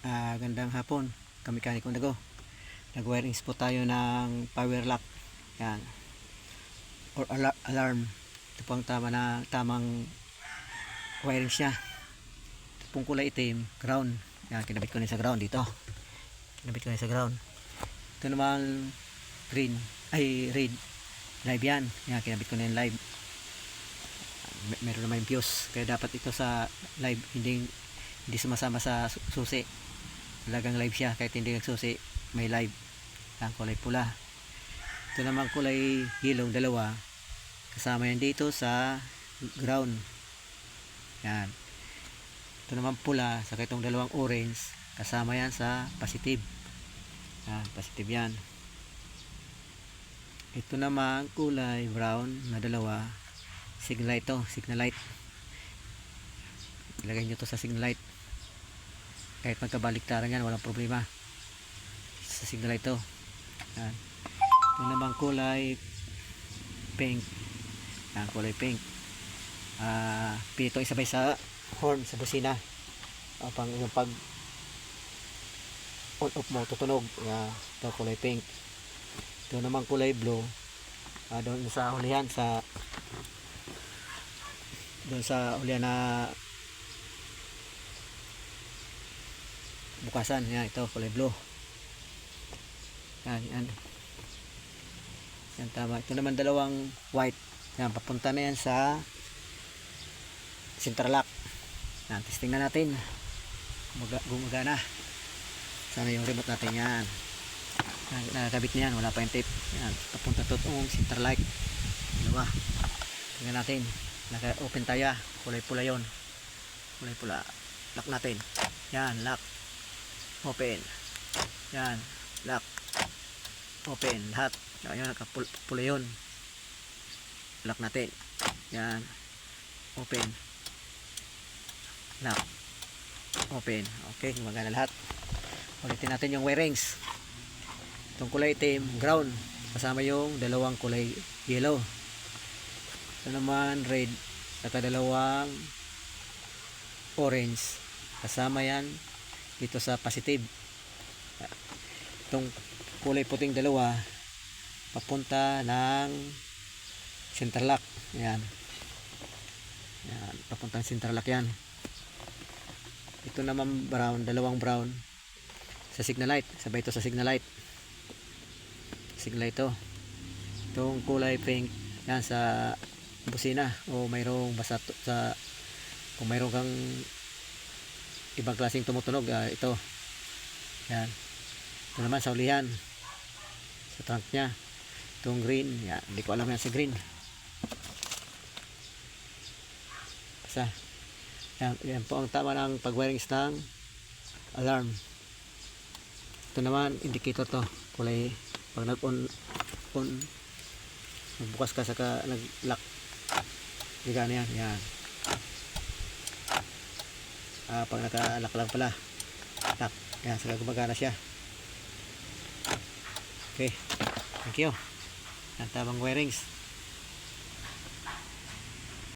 Gandang hapon, kamikanikong dago. Nag-wirings po tayo ng power lock. Yan. Or alarm. Ito po ang tamang wirings niya. Ito pong kulay itim, ground. Yan, kinabit ko na sa ground dito. Kinabit ko na sa ground. Ito naman green, ay red. Live yan. Yan, kinabit ko na yung live. Meron naman yung fuse. Kaya dapat ito sa live, hindi sumasama sa susi. Talagang live siya kahit hindi nagsusi, may live. Ang kulay pula. Ito naman kulay yellow, dalawa. Kasama yan dito sa ground. Yan. Ito naman pula, saka itong dalawang orange, kasama yan sa positive. Yan, positive yan. Ito naman kulay brown na dalawa, signal light to, signal light. Ilagay nyo to sa signal light. Kahit magkabaliktaran yan, walang problema. Sa signal light to. Yan. Ito naman kulay pink. Yan, kulay pink. Pito isabay sa horn, sa busina. Pang yung pag on off mo, tutunog. Yan. Ito kulay pink. Ito naman kulay blue. Doon sa hulihan, doon sa hulihan na bukasan. Yan, ito kulay blue. Yan, yan. Yan, tama. Ito naman dalawang white. Yan, papunta na yan sa center lock. Yan, testing na natin. Gumagana. Sana yung remote natin. Yan. Nakakabit na yan. Wala pa yung tape. Yan, papunta to itong center light. Dalawa. Tingnan natin. Naka-open tayo. Kulay pula yun. Kulay pula. Lock natin. Yan, lock. Open. Yan, lock. Open. Lahat. Ayan, nakapula yun. Lock natin. Yan. Open. Lock. Open. Okay, gumagana lahat. Ulitin natin yung wirings. Itong kulay itim, ground. Kasama yung dalawang kulay yellow. Ito naman red. Saka dalawang orange. Kasama yan dito sa positive. Itong kulay puting dalawa papunta ng center lock. Yan. Yan, papunta ng center lock yan. Ito naman brown, dalawang brown sa signal light. Sabay ito sa signal light. Signal light ito. Itong kulay pink yan sa busina o mayroong basa sa kung mayroong kang ibang klaseng tumutunog, ito. Yan. Ito naman sa ulihan. Sa trunk niya. Itong green. Yan. Hindi ko alam yan si green. Basta. Yan. Yan po ang tama ng pag-wirings ng alarm. Ito naman, indicator to. Kulay, pag nag-on, nagbukas ka saka nag-lock. Gagana yan. Yan. Pag naka-lock lang pala, lock. Yan, saka gumagana siya. Okay, thank you. Ang tabang wirings.